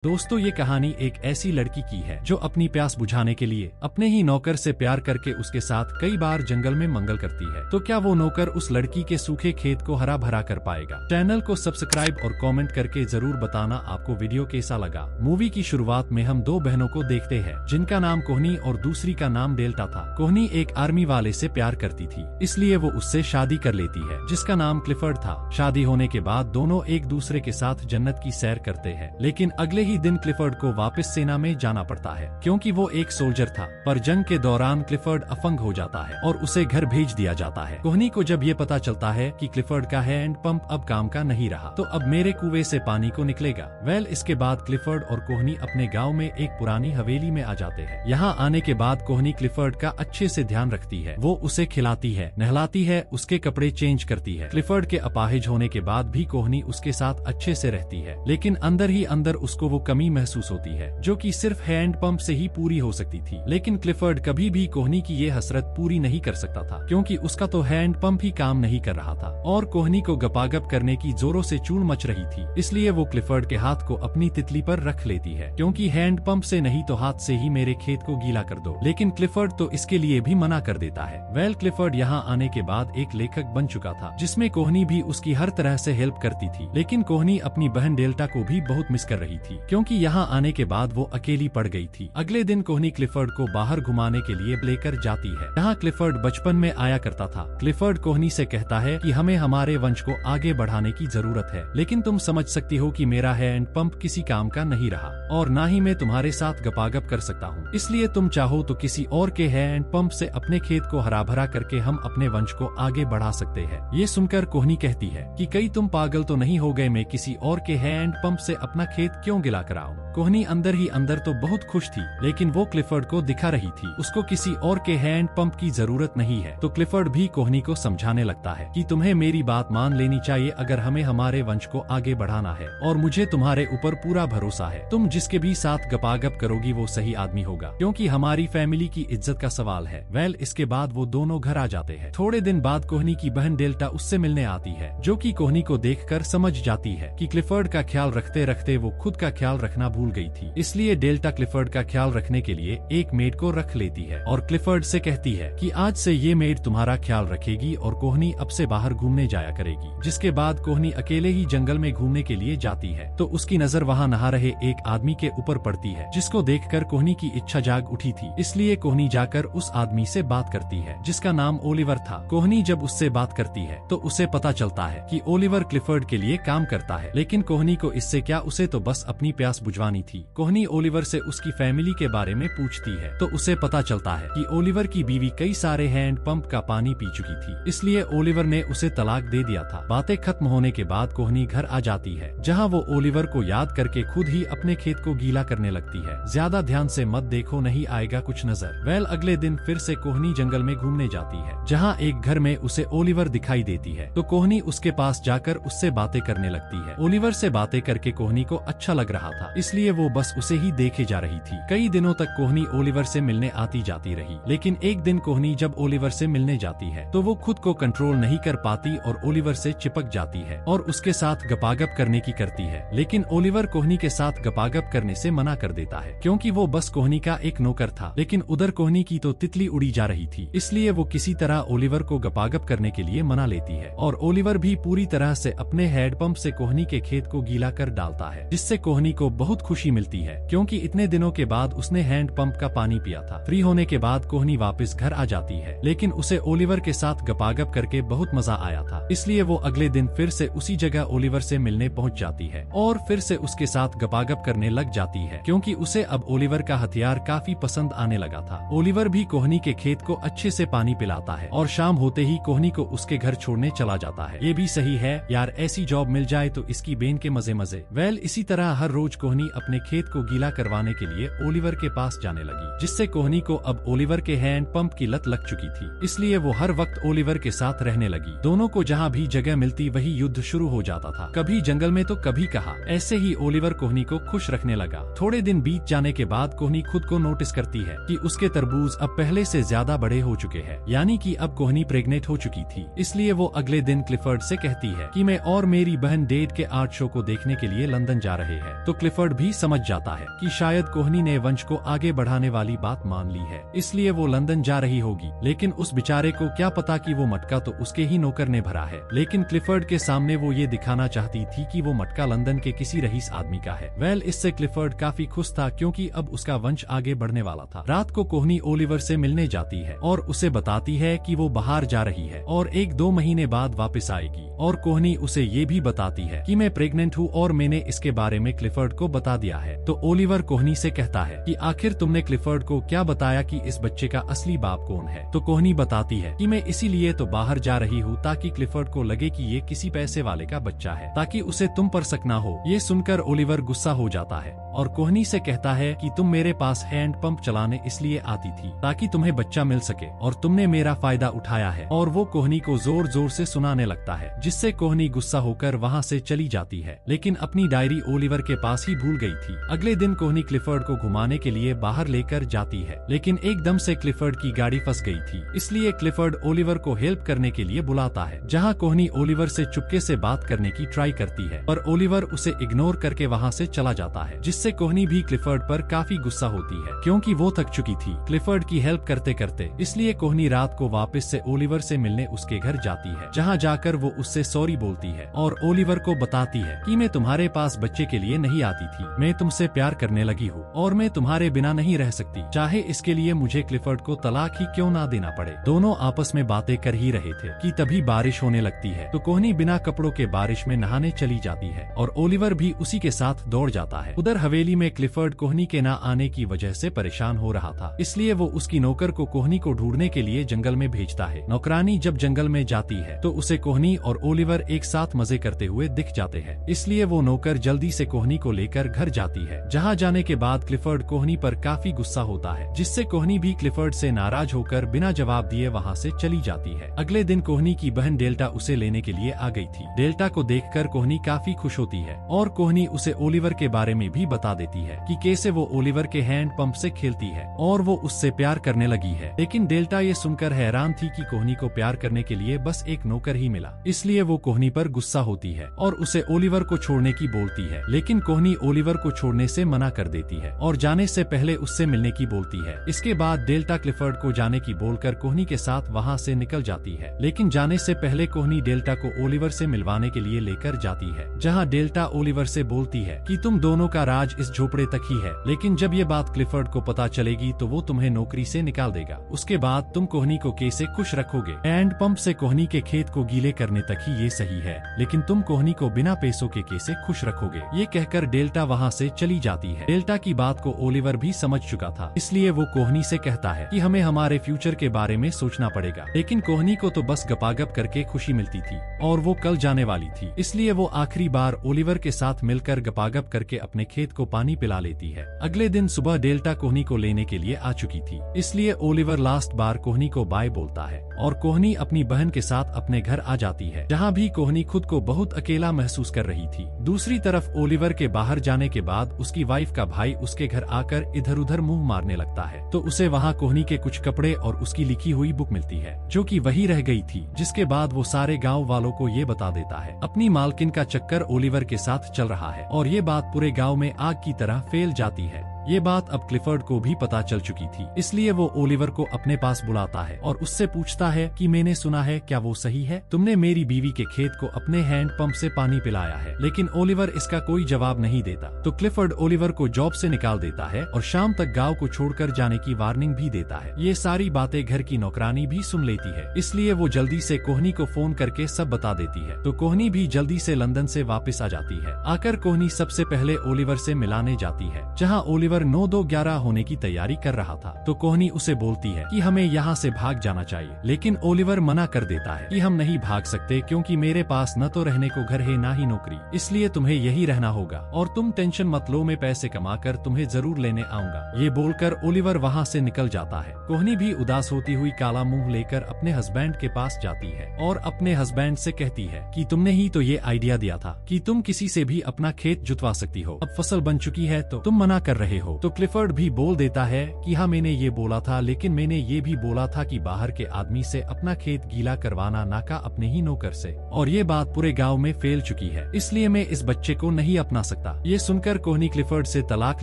दोस्तों, ये कहानी एक ऐसी लड़की की है जो अपनी प्यास बुझाने के लिए अपने ही नौकर से प्यार करके उसके साथ कई बार जंगल में मंगल करती है। तो क्या वो नौकर उस लड़की के सूखे खेत को हरा भरा कर पाएगा? चैनल को सब्सक्राइब और कमेंट करके जरूर बताना आपको वीडियो कैसा लगा। मूवी की शुरुआत में हम दो बहनों को देखते हैं जिनका नाम कोहनी और दूसरी का नाम डेल्टा था। कोहनी एक आर्मी वाले से प्यार करती थी, इसलिए वो उससे शादी कर लेती है जिसका नाम क्लिफर्ड था। शादी होने के बाद दोनों एक दूसरे के साथ जन्नत की सैर करते हैं, लेकिन अगले ही दिन क्लिफर्ड को वापस सेना में जाना पड़ता है क्योंकि वो एक सोल्जर था। पर जंग के दौरान क्लिफर्ड अपंग हो जाता है और उसे घर भेज दिया जाता है। कोहनी को जब ये पता चलता है कि क्लिफर्ड का हैंड पंप अब काम का नहीं रहा, तो अब मेरे कुएं से पानी को निकलेगा। इसके बाद क्लिफर्ड और कोहनी अपने गाँव में एक पुरानी हवेली में आ जाते हैं। यहाँ आने के बाद कोहनी क्लिफर्ड का अच्छे से ध्यान रखती है। वो उसे खिलाती है, नहलाती है, उसके कपड़े चेंज करती है। क्लिफर्ड के अपाहिज होने के बाद भी कोहनी उसके साथ अच्छे से रहती है, लेकिन अंदर ही अंदर उसको वो कमी महसूस होती है जो कि सिर्फ हैंड पंप से ही पूरी हो सकती थी। लेकिन क्लिफर्ड कभी भी कोहनी की ये हसरत पूरी नहीं कर सकता था क्योंकि उसका तो हैंड पंप ही काम नहीं कर रहा था और कोहनी को गपागप करने की जोरों से चूल मच रही थी। इसलिए वो क्लिफर्ड के हाथ को अपनी तितली पर रख लेती है क्योंकि हैंड पंप से नहीं तो हाथ से ही मेरे खेत को गीला कर दो। लेकिन क्लिफर्ड तो इसके लिए भी मना कर देता है। क्लिफर्ड यहाँ आने के बाद एक लेखक बन चुका था जिसमें कोहनी भी उसकी हर तरह से हेल्प करती थी। लेकिन कोहनी अपनी बहन डेल्टा को भी बहुत मिस कर रही थी क्योंकि यहाँ आने के बाद वो अकेली पड़ गई थी। अगले दिन कोहनी क्लिफर्ड को बाहर घुमाने के लिए लेकर जाती है जहाँ क्लिफर्ड बचपन में आया करता था। क्लिफर्ड कोहनी से कहता है कि हमें हमारे वंश को आगे बढ़ाने की जरूरत है, लेकिन तुम समझ सकती हो कि मेरा हैंड पंप किसी काम का नहीं रहा और ना ही मैं तुम्हारे साथ गपागप कर सकता हूँ। इसलिए तुम चाहो तो किसी और के हैंड पंप से अपने खेत को हरा भरा करके हम अपने वंश को आगे बढ़ा सकते हैं। ये सुनकर कोहनी कहती है कि कहीं तुम पागल तो नहीं हो गए, मैं किसी और के हैंड पंप से अपना खेत क्यों गिला कराऊं? कोहनी अंदर ही अंदर तो बहुत खुश थी, लेकिन वो क्लिफर्ड को दिखा रही थी उसको किसी और के हैंड पंप की जरूरत नहीं है। तो क्लिफर्ड भी कोहनी को समझाने लगता है कि तुम्हें मेरी बात मान लेनी चाहिए अगर हमें हमारे वंश को आगे बढ़ाना है, और मुझे तुम्हारे ऊपर पूरा भरोसा है। तुम जिसके भी साथ गपागप करोगी वो सही आदमी होगा क्योंकि हमारी फैमिली की इज्जत का सवाल है। इसके बाद वो दोनों घर आ जाते हैं। थोड़े दिन बाद कोहनी की बहन डेल्टा उससे मिलने आती है जो कि कोहनी को देखकर समझ जाती है कि क्लिफर्ड का ख्याल रखते रखते वो खुद का ख्याल रखना भूल गई थी। इसलिए डेल्टा क्लिफर्ड का ख्याल रखने के लिए एक मेड को रख लेती है और क्लिफर्ड से कहती है कि आज से ये मेड तुम्हारा ख्याल रखेगी और कोहनी अब से बाहर घूमने जाया करेगी। जिसके बाद कोहनी अकेले ही जंगल में घूमने के लिए जाती है तो उसकी नजर वहाँ नहा रहे एक आदमी के ऊपर पड़ती है जिसको देखकर कोहनी की इच्छा जाग उठी थी। इसलिए कोहनी जाकर उस आदमी से बात करती है जिसका नाम ओलिवर था। कोहनी जब उससे बात करती है तो उसे पता चलता है कि ओलिवर क्लिफर्ड के लिए काम करता है, लेकिन कोहनी को इससे क्या, उसे तो बस अपनी प्यास बुझवानी थी। कोहनी ओलिवर से उसकी फैमिली के बारे में पूछती है तो उसे पता चलता है कि ओलिवर की बीवी कई सारे हैंड पंप का पानी पी चुकी थी, इसलिए ओलिवर ने उसे तलाक दे दिया था। बातें खत्म होने के बाद कोहनी घर आ जाती है जहां वो ओलिवर को याद करके खुद ही अपने खेत को गीला करने लगती है। ज्यादा ध्यान से मत देखो, नहीं आएगा कुछ नजर। अगले दिन फिर से कोहनी जंगल में घूमने जाती है जहाँ एक घर में उसे ओलिवर दिखाई देती है तो कोहनी उसके पास जाकर उससे बातें करने लगती है। ओलिवर से बातें करके कोहनी को अच्छा लग रहा था, इसलिए वो बस उसे ही देखे जा रही थी। कई दिनों तक कोहनी ओलिवर से मिलने आती जाती रही, लेकिन एक दिन कोहनी जब ओलिवर से मिलने जाती है तो वो खुद को कंट्रोल नहीं कर पाती और ओलिवर से चिपक जाती है और उसके साथ गपागप करने की करती है। लेकिन ओलिवर कोहनी के साथ गपागप करने से मना कर देता है क्योंकि वो बस कोहनी का एक नौकर था। लेकिन उधर कोहनी की तो तितली उड़ी जा रही थी, इसलिए वो किसी तरह ओलिवर को गपागप करने के लिए मना लेती है और ओलिवर भी पूरी तरह से अपने हैंड पंप से कोहनी के खेत को गीला कर डालता है, जिससे कोहनी को बहुत खुशी मिलती है क्योंकि इतने दिनों के बाद उसने हैंड पंप का पानी पिया था। फ्री होने के बाद कोहनी वापस घर आ जाती है, लेकिन उसे ओलिवर के साथ गपागप करके बहुत मजा आया था, इसलिए वो अगले दिन फिर से उसी जगह ओलिवर से मिलने पहुंच जाती है और फिर से उसके साथ गपागप करने लग जाती है क्योंकि उसे अब ओलिवर का हथियार काफी पसंद आने लगा था। ओलिवर भी कोहनी के खेत को अच्छे से पानी पिलाता है और शाम होते ही कोहनी को उसके घर छोड़ने चला जाता है। ये भी सही है यार, ऐसी जॉब मिल जाए तो इसकी बेन के मजे मजे। इसी तरह हर रोज कोहनी अपने खेत को गीला करवाने के लिए ओलिवर के पास जाने लगी, जिससे कोहनी को अब ओलिवर के हैंड पंप की लत लग चुकी थी, इसलिए वो हर वक्त ओलिवर के साथ रहने लगी। दोनों को जहाँ भी जगह मिलती वही युद्ध शुरू हो जाता था, कभी जंगल में तो कभी कहाँ। ऐसे ही ओलिवर कोहनी को खुश रखने लगा। थोड़े दिन बीत जाने के बाद कोहनी खुद को नोटिस करती है कि उसके तरबूज अब पहले से ज्यादा बड़े हो चुके हैं, यानी कि अब कोहनी प्रेग्नेंट हो चुकी थी। इसलिए वो अगले दिन क्लिफर्ड से कहती है कि मैं और मेरी बहन डेट के आर्ट शो को देखने के लिए लंदन जा रहे हैं, तो क्लिफर्ड भी समझ जाता है कि शायद कोहनी ने वंश को आगे बढ़ाने वाली बात मान ली है, इसलिए वो लंदन जा रही होगी। लेकिन उस बेचारे को क्या पता कि वो मटका तो उसके ही नौकर ने भरा है। लेकिन क्लिफर्ड के सामने वो ये दिखाना चाहती थी कि वो मटका लंदन के किसी रईस आदमी का है। इससे क्लिफर्ड काफी खुश था क्योंकि अब उसका वंश आगे बढ़ने वाला था। रात को कोहनी ओलिवर से मिलने जाती है और उसे बताती है कि वो बाहर जा रही है और 1-2 महीने बाद वापस आएगी। और कोहनी उसे ये भी बताती है कि मैं प्रेग्नेंट हूँ और मैंने इसके बारे में क्लिफर्ड को बता दिया है। तो ओलिवर कोहनी से कहता है कि आखिर तुमने क्लिफर्ड को क्या बताया कि इस बच्चे का असली बाप कौन है। तो कोहनी बताती है कि मैं इसीलिए तो बाहर जा रही हूँ ताकि क्लिफर्ड को लगे कि ये किसी पैसे वाले का बच्चा है, ताकि उसे तुम पर शक ना हो। ये सुनकर ओलिवर गुस्सा हो जाता है और कोहनी से कहता है कि तुम मेरे पास हैंड पंप चलाने इसलिए आती थी ताकि तुम्हें बच्चा मिल सके और तुमने मेरा फायदा उठाया है। और वो कोहनी को जोर जोर से सुनाने लगता है, जिससे कोहनी गुस्सा होकर वहाँ से चली जाती है। लेकिन अपनी डायरी ओलिवर के पास ही भूल गई थी। अगले दिन कोहनी क्लिफर्ड को घुमाने के लिए बाहर लेकर जाती है, लेकिन एकदम से क्लिफर्ड की गाड़ी फंस गई थी। इसलिए क्लिफर्ड ओलिवर को हेल्प करने के लिए बुलाता है, जहाँ कोहनी ओलिवर से चुपके से बात करने की ट्राई करती है, पर ओलिवर उसे इग्नोर करके वहाँ से चला जाता है, जिससे कोहनी भी क्लिफर्ड पर काफी गुस्सा होती है क्योंकि वो थक चुकी थी क्लिफर्ड की हेल्प करते करते। इसलिए कोहनी रात को वापस से ओलिवर से मिलने उसके घर जाती है, जहाँ जाकर वो उससे सॉरी बोलती है और ओलिवर को बताती है कि मैं तुम्हारे पास बच्चे के लिए नहीं आती थी, मैं तुमसे प्यार करने लगी हूँ और मैं तुम्हारे बिना नहीं रह सकती, चाहे इसके लिए मुझे क्लिफर्ड को तलाक ही क्यों ना देना पड़े। दोनों आपस में बातें कर ही रहे थे कि तभी बारिश होने लगती है। तो कोहनी बिना कपड़ों के बारिश में नहाने चली जाती है और ओलिवर भी उसी के साथ दौड़ जाता है। उधर हवेली में क्लिफर्ड कोहनी के ना आने की वजह से परेशान हो रहा था, इसलिए वो उसकी नौकर को कोहनी को ढूंढने के लिए जंगल में भेजता है। नौकरानी जब जंगल में जाती है तो उसे कोहनी और ओलिवर एक साथ मजे करते हुए दिख जाते हैं, इसलिए वो नौकर जल्दी से कोहनी को लेकर घर जाती है। जहाँ जाने के बाद क्लिफर्ड कोहनी पर काफी गुस्सा होता है, जिससे कोहनी भी क्लिफर्ड से नाराज होकर बिना जवाब दिए वहाँ से चली जाती है। अगले दिन कोहनी की बहन डेल्टा उसे लेने के लिए आ गई थी। डेल्टा को देखकर कोहनी काफी खुश होती है और कोहनी उसे ओलिवर के बारे में भी बता देती है कि कैसे वो ओलिवर के हैंड पंप से खेलती है और वो उससे प्यार करने लगी है। लेकिन डेल्टा ये सुनकर हैरान थी कि कोहनी को प्यार करने के लिए बस एक नौकर ही मिला, इसलिए वो कोहनी पर गुस्सा होती है और उसे ओलिवर को छोड़ने की बोलती है। लेकिन कोहनी ओलिवर को छोड़ने से मना कर देती है और जाने से पहले उससे मिलने की बोलती है। इसके बाद डेल्टा क्लिफर्ड को जाने की बोलकर कोहनी के साथ वहाँ से निकल जाती है। लेकिन जाने से पहले कोहनी डेल्टा को ओलिवर से मिलवाने के लिए लेकर जाती है, जहाँ डेल्टा ओलिवर से बोलती है कि तुम दोनों का राज इस झोपड़े तक ही है, लेकिन जब ये बात क्लिफर्ड को पता चलेगी तो वो तुम्हें नौकरी से निकाल देगा। उसके बाद तुम कोहनी को कैसे खुश रखोगे। हैंड पंप से कोहनी के खेत को गीले करने तक ही ये सही है, लेकिन तुम कोहनी को बिना पैसों के कैसे खुश रखोगे। ये कहकर डेल्टा वहाँ से चली जाती है। डेल्टा की बात को ओलिवर भी समझ चुका था, इसलिए वो कोहनी से कहता है कि हमें हमारे फ्यूचर के बारे में सोचना पड़ेगा। लेकिन कोहनी को तो बस गपागप करके खुशी मिलती थी और वो कल जाने वाली थी, इसलिए वो आखिरी बार ओलिवर के साथ मिलकर गपागप करके अपने खेत को पानी पिला लेती है। अगले दिन सुबह डेल्टा कोहनी को लेने के लिए आ चुकी थी, इसलिए ओलिवर लास्ट बार कोहनी को बाय बोलता है और कोहनी अपनी बहन के साथ अपने घर आ जाती है, जहाँ भी कोहनी खुद को बहुत अकेला महसूस कर रही थी। दूसरी तरफ ओलिवर के बाहर जाने के बाद उसकी वाइफ का भाई उसके घर आकर इधर उधर मुंह मारने लगता है, तो उसे वहाँ कोहनी के कुछ कपड़े और उसकी लिखी हुई बुक मिलती है, जो कि वही रह गई थी। जिसके बाद वो सारे गाँव वालों को ये बता देता है अपनी मालकिन का चक्कर ओलिवर के साथ चल रहा है और ये बात पूरे गाँव में आग की तरह फैल जाती है। ये बात अब क्लिफर्ड को भी पता चल चुकी थी, इसलिए वो ओलिवर को अपने पास बुलाता है और उससे पूछता है कि मैंने सुना है, क्या वो सही है? तुमने मेरी बीवी के खेत को अपने हैंड पंप से पानी पिलाया है। लेकिन ओलिवर इसका कोई जवाब नहीं देता, तो क्लिफर्ड ओलिवर को जॉब से निकाल देता है और शाम तक गाँव को छोड़कर जाने की वार्निंग भी देता है। ये सारी बातें घर की नौकरानी भी सुन लेती है, इसलिए वो जल्दी से कोहनी को फोन करके सब बता देती है। तो कोहनी भी जल्दी से लंदन से वापस आ जाती है। आकर कोहनी सबसे पहले ओलिवर से मिलाने जाती है, जहाँ ओलिवर 9-2-11 होने की तैयारी कर रहा था। तो कोहनी उसे बोलती है कि हमें यहाँ से भाग जाना चाहिए, लेकिन ओलिवर मना कर देता है कि हम नहीं भाग सकते क्योंकि मेरे पास न तो रहने को घर है ना ही नौकरी, इसलिए तुम्हें यही रहना होगा और तुम टेंशन मत लो, मैं पैसे कमाकर तुम्हें जरूर लेने आऊंगा। ये बोलकर ओलिवर वहाँ से निकल जाता है। कोहनी भी उदास होती हुई काला मुंह लेकर अपने हस्बैंड के पास जाती है और अपने हस्बैंड से कहती है कि तुमने ही तो ये आइडिया दिया था कि तुम किसी से भी अपना खेत जुतवा सकती हो, अब फसल बन चुकी है तो तुम मना कर रहे हो। तो क्लिफर्ड भी बोल देता है कि हाँ मैंने ये बोला था, लेकिन मैंने ये भी बोला था कि बाहर के आदमी से अपना खेत गीला करवाना, ना का अपने ही नौकर से, और ये बात पूरे गाँव में फैल चुकी है, इसलिए मैं इस बच्चे को नहीं अपना सकता। ये सुनकर कोहनी क्लिफर्ड से तलाक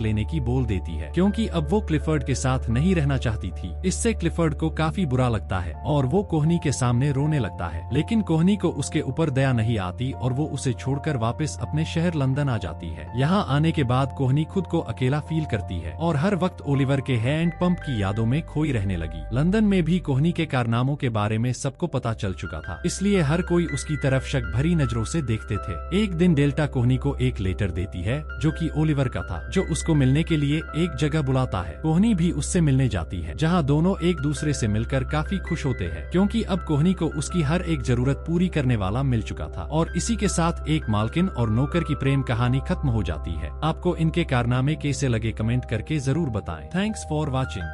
लेने की बोल देती है, क्योंकि अब वो क्लिफर्ड के साथ नहीं रहना चाहती थी। इससे क्लिफर्ड को काफी बुरा लगता है और वो कोहनी के सामने रोने लगता है, लेकिन कोहनी को उसके ऊपर दया नहीं आती और वो उसे छोड़कर वापस अपने शहर लंदन आ जाती है। यहाँ आने के बाद कोहनी खुद को अकेला फील करती है और हर वक्त ओलिवर के हैंड पंप की यादों में खोई रहने लगी। लंदन में भी कोहनी के कारनामों के बारे में सबको पता चल चुका था, इसलिए हर कोई उसकी तरफ शक भरी नजरों से देखते थे। एक दिन डेल्टा कोहनी को एक लेटर देती है जो कि ओलिवर का था, जो उसको मिलने के लिए एक जगह बुलाता है। कोहनी भी उससे मिलने जाती है, जहाँ दोनों एक दूसरे से मिलकर काफी खुश होते हैं, क्योंकि अब कोहनी को उसकी हर एक जरूरत पूरी करने वाला मिल चुका था। और इसी के साथ एक मालकिन और नौकर की प्रेम कहानी खत्म हो जाती है। आपको इनके कारनामे कैसे लगे कमेंट करके जरूर बताएं। Thanks for watching.